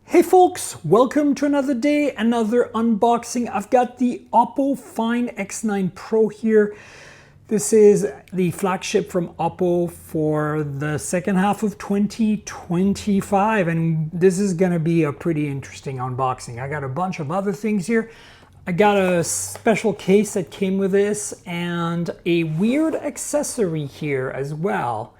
Hey folks, welcome to another day, another unboxing. I've got the Oppo Find X9 Pro here. This is the flagship from Oppo for the second half of 2025, and this is gonna be a pretty interesting unboxing. I got a bunch of other things here. I got a special case that came with this and a weird accessory here as well.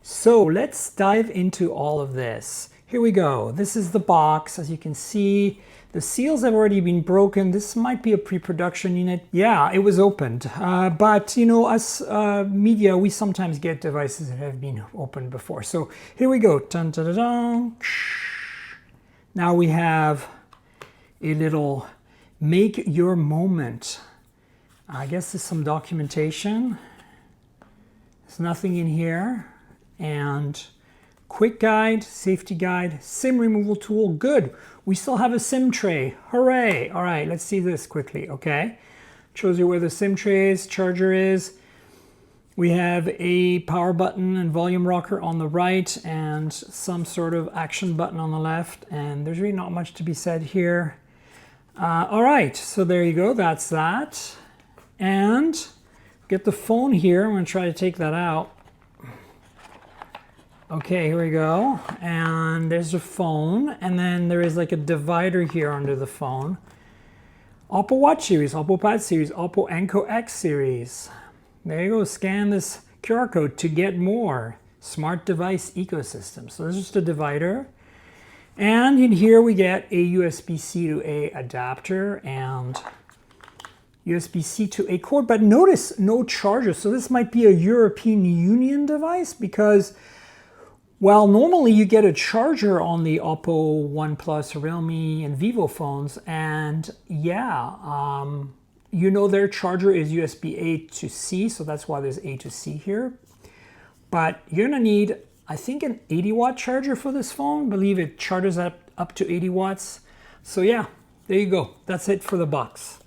So let's dive into all of this. Here we go. This is the box. As you can see, the seals have already been broken. This might be a pre-production unit. Yeah, it was opened. But you know, us media, we sometimes get devices that have been opened before. So here we go. Dun, dun, dun, dun. Now we have a little make your moment. I guess there's some documentation. There's nothing in here. And quick guide, safety guide, SIM removal tool, good. We still have a SIM tray, hooray. All right, let's see this quickly, okay? Shows you where the SIM tray is, charger is. We have a power button and volume rocker on the right and some sort of action button on the left. And there's really not much to be said here. All right, so there you go, that's that. And get the phone here, I'm gonna try to take that out. Okay, here we go, and there's a phone, and then there is like a divider here under the phone. Oppo Watch series, Oppo Pad series, Oppo Enco X series. There you go, scan this QR code to get more. Smart device ecosystem. So this is just a divider. And in here we get a USB-C to A adapter and USB-C to A cord, but notice no charger. So this might be a European Union device because, well, normally you get a charger on the Oppo, OnePlus, Realme, and Vivo phones, and yeah, you know their charger is USB-A to C, so that's why there's A to C here. But you're gonna need, I think, an 80-watt charger for this phone. I believe it charges up to 80 watts. So yeah, there you go. That's it for the box.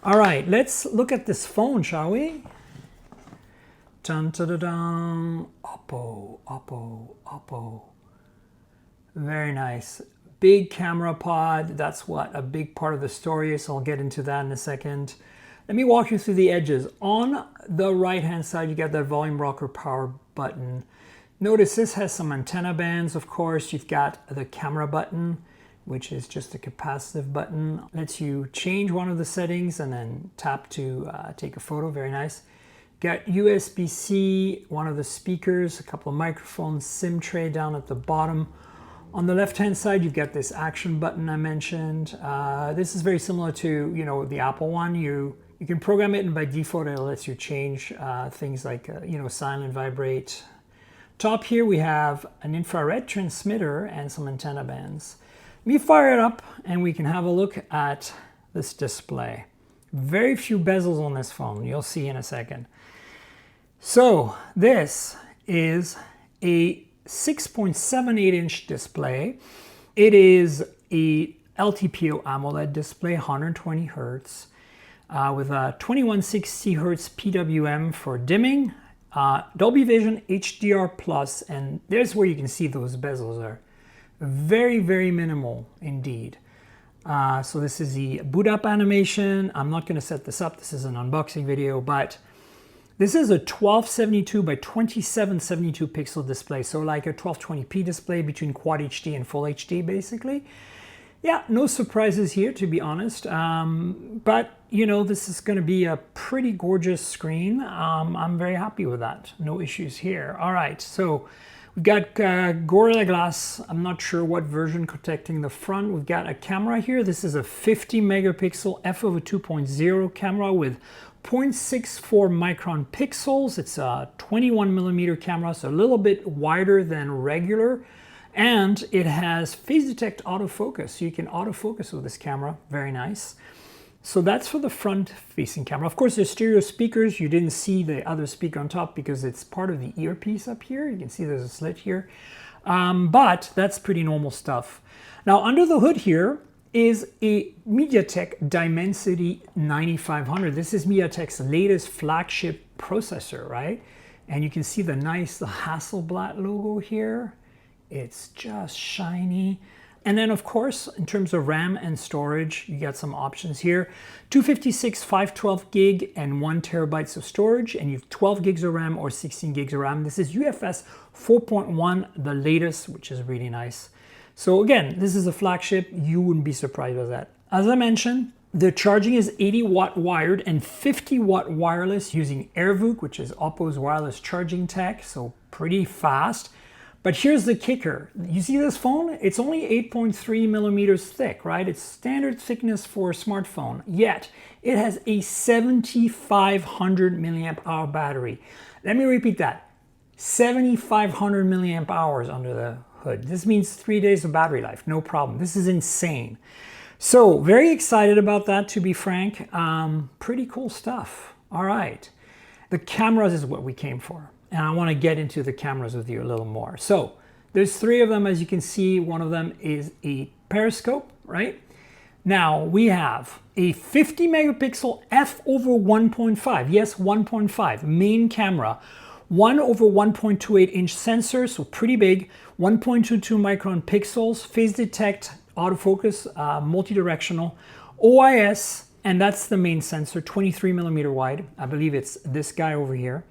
All right, let's look at this phone, shall we? Dun, dun, dun, dun. Oppo, Oppo, Oppo. Very nice. Big camera pod. That's what a big part of the story is. So I'll get into that in a second. Let me walk you through the edges. On the right-hand side, you got that volume rocker power button. Notice this has some antenna bands, of course. You've got the camera button, which is just a capacitive button. Lets you change one of the settings and then tap to take a photo. Very nice. Got USB-C, one of the speakers, a couple of microphones, SIM tray down at the bottom. On the left-hand side, you've got this action button I mentioned. This is very similar to, you know, the Apple one. You can program it, and by default, it lets you change things like, you know, silent, vibrate. Top here, we have an infrared transmitter and some antenna bands. Let me fire it up, and we can have a look at this display. Very few bezels on this phone. You'll see in a second. So this is a 6.78-inch display. It is a LTPO AMOLED display, 120 hertz, with a 2160 hertz PWM for dimming, Dolby Vision, HDR+, and there's where you can see those bezels are very, very minimal indeed. So this is the boot up animation. I'm not going to set this up. This is an unboxing video, but this is a 1272 by 2772 pixel display. So like a 1220p display between Quad HD and Full HD, basically. Yeah, no surprises here, to be honest. But, you know, this is going to be a pretty gorgeous screen. I'm very happy with that. No issues here. All right, so we've got Gorilla Glass. I'm not sure what version protecting the front. We've got a camera here. This is a 50 megapixel f/2.0 camera with 0.64 micron pixels. It's a 21 millimeter camera, so a little bit wider than regular. And it has phase detect autofocus. So you can autofocus with this camera. Very nice. So that's for the front facing camera. Of course, there's stereo speakers. You didn't see the other speaker on top because it's part of the earpiece up here. You can see there's a slit here. But that's pretty normal stuff. Now, under the hood here is a MediaTek Dimensity 9500. This is MediaTek's latest flagship processor, right? And you can see the nice Hasselblad logo here. It's just shiny. And then of course, in terms of RAM and storage, you got some options here. 256, 512 gig and 1 terabytes of storage, and you have 12 gigs of RAM or 16 gigs of RAM. This is UFS 4.1, the latest, which is really nice. So again, this is a flagship. You wouldn't be surprised by that. As I mentioned, the charging is 80 watt wired and 50 watt wireless using AirVook, which is Oppo's wireless charging tech, so pretty fast. But here's the kicker. You see this phone? It's only 8.3 millimeters thick, right? It's standard thickness for a smartphone, yet it has a 7,500 milliamp hour battery. Let me repeat that. 7,500 milliamp hours under the hood. This means 3 days of battery life, no problem. This is insane. So very excited about that, to be frank. Pretty cool stuff. All right. The cameras is what we came for. And I want to get into the cameras with you a little more. So there's 3 of them, as you can see. One of them is a periscope, right? Now we have a 50 megapixel f/1.5. Yes, 1.5 main camera. 1/1.28 inch sensor, so pretty big. 1.22 micron pixels, phase detect, autofocus, multi-directional, OIS, and that's the main sensor, 23 millimeter wide. I believe it's this guy over here.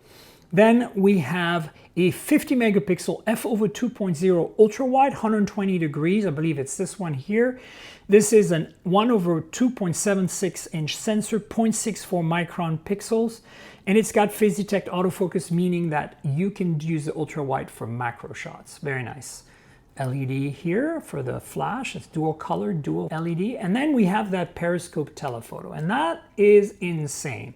Then we have a 50 megapixel f/2.0 ultra wide, 120 degrees. I believe it's this one here. This is an 1/2.76 inch sensor, 0.64 micron pixels, and it's got phase detect autofocus, meaning that you can use the ultra wide for macro shots. Very nice. LED here for the flash. It's dual color, dual LED. And then we have that periscope telephoto, and that is insane.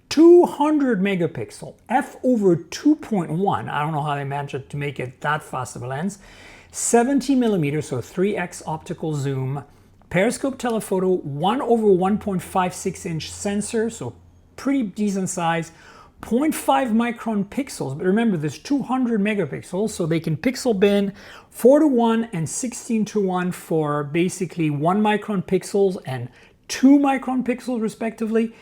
200 megapixel f/2.1. I don't know how they managed to make it that fast of a lens. 70 millimeters, so 3x optical zoom. Periscope telephoto, 1/1.56 inch sensor, so pretty decent size. 0.5 micron pixels, but remember there's 200 megapixels, so they can pixel bin 4:1 and 16:1 for basically 1 micron pixels and 2 micron pixels respectively.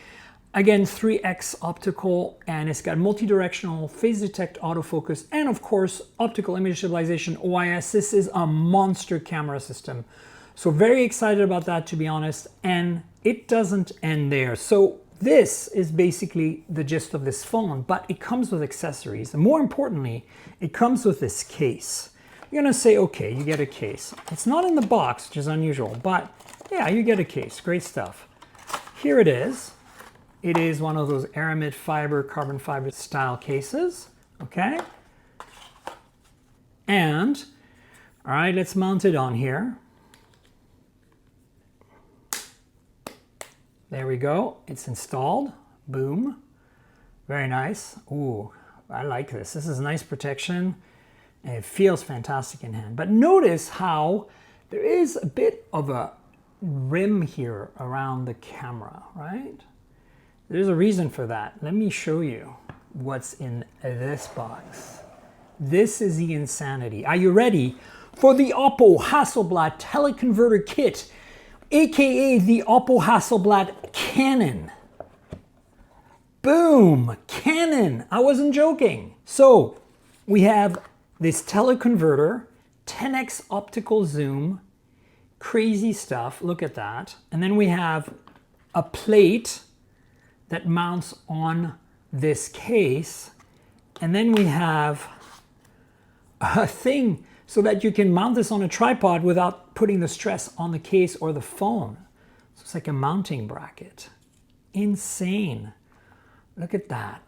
Again, 3x optical, and it's got multi-directional phase detect autofocus, and of course, optical image stabilization, OIS. This is a monster camera system. So very excited about that, to be honest, and it doesn't end there. So this is basically the gist of this phone, but it comes with accessories. And more importantly, it comes with this case. You're gonna say, okay, you get a case. It's not in the box, which is unusual, but yeah, you get a case. Great stuff. Here it is. It is one of those aramid fiber, carbon fiber style cases, okay? And, all right, let's mount it on here. There we go, it's installed, boom. Very nice. Ooh, I like this. This is nice protection, and it feels fantastic in hand. But notice how there is a bit of a rim here around the camera, right? There's a reason for that. Let me show you what's in this box. This is the insanity. Are you ready for the Oppo Hasselblad teleconverter kit, aka the Oppo Hasselblad Canon? Boom, Canon. I wasn't joking. So we have this teleconverter, 10x optical zoom, crazy stuff. Look at that. And then we have a plate that mounts on this case, and then we have a thing so that you can mount this on a tripod without putting the stress on the case or the phone. So it's like a mounting bracket. Insane. Look at that.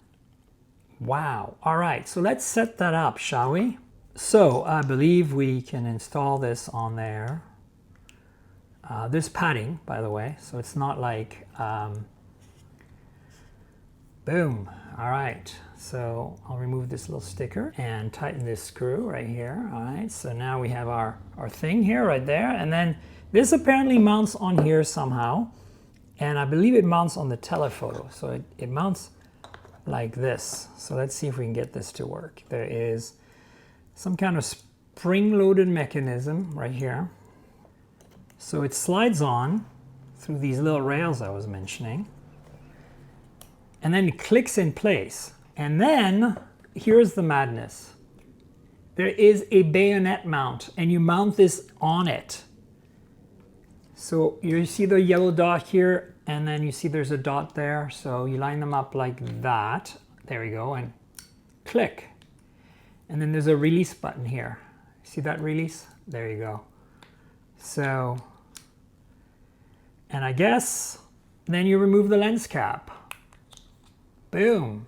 Wow. All right, so let's set that up, shall we? So I believe we can install this on there. There's padding, by the way, so it's not like boom. All right, so I'll remove this little sticker and tighten this screw right here. All right, so now we have our thing here right there, and then this apparently mounts on here somehow, and I believe it mounts on the telephoto. So it mounts like this. So let's see if we can get this to work. There is some kind of spring-loaded mechanism right here. So it slides on through these little rails I was mentioning, and then it clicks in place. And then here's the madness. There is a bayonet mount, and you mount this on it. So you see the yellow dot here, and then you see there's a dot there. So you line them up like that. There we go, and click. And then there's a release button here. See that release? There you go. So, and I guess then you remove the lens cap. Boom.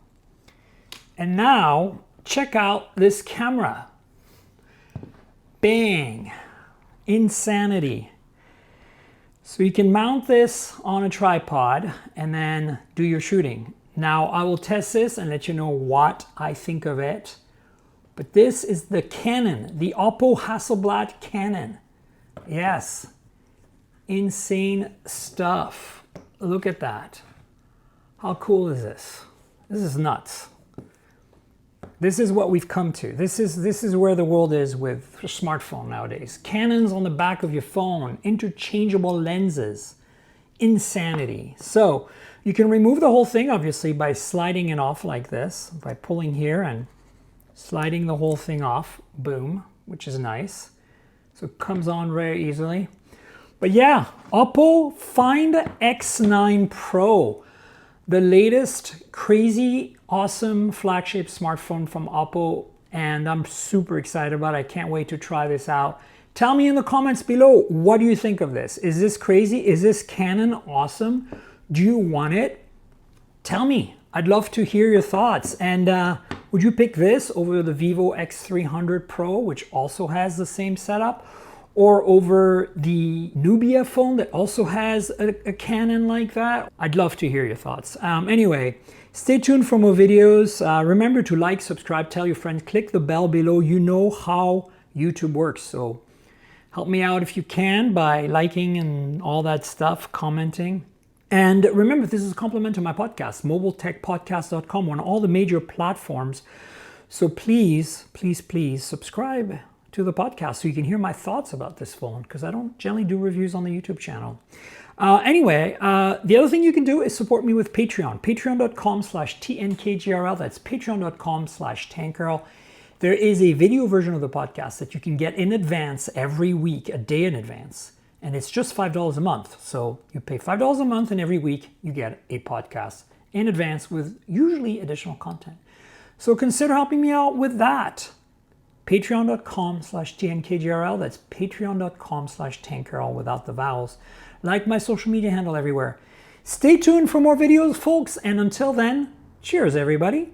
And now check out this camera. Bang. Insanity. So you can mount this on a tripod and then do your shooting. Now I will test this and let you know what I think of it. But this is the Canon, the Oppo Hasselblad Canon. Yes, insane stuff. Look at that. How cool is this? This is nuts. This is what we've come to. This is where the world is with a smartphone nowadays. Canons on the back of your phone, interchangeable lenses, insanity. So you can remove the whole thing obviously by sliding it off like this, by pulling here and sliding the whole thing off, boom, which is nice. So it comes on very easily. But yeah, Oppo Find X9 Pro, the latest crazy, awesome flagship smartphone from Oppo, and I'm super excited about it. I can't wait to try this out. Tell me in the comments below, what do you think of this? Is this crazy? Is this Canon awesome? Do you want it? Tell me. I'd love to hear your thoughts. And would you pick this over the Vivo X300 Pro, which also has the same setup, or over the Nubia phone that also has a Canon like that? I'd love to hear your thoughts. Anyway, stay tuned for more videos. Remember to like, subscribe, tell your friends, click the bell below. You know how YouTube works, so help me out if you can by liking and all that stuff, commenting. And remember, this is a compliment to my podcast, mobiletechpodcast.com, on all the major platforms. So please, please, please subscribe to the podcast so you can hear my thoughts about this phone, because I don't generally do reviews on the YouTube channel. Anyway, the other thing you can do is support me with Patreon, patreon.com/TNKGRL. That's patreon.com/Tankerl. There is a video version of the podcast that you can get in advance every week, a day in advance. And it's just $5 a month. So you pay $5 a month, and every week you get a podcast in advance with usually additional content. So consider helping me out with that. Patreon.com/TNKGRL. That's patreon.com/Tankerl without the vowels. Like my social media handle everywhere. Stay tuned for more videos, folks. And until then, cheers, everybody.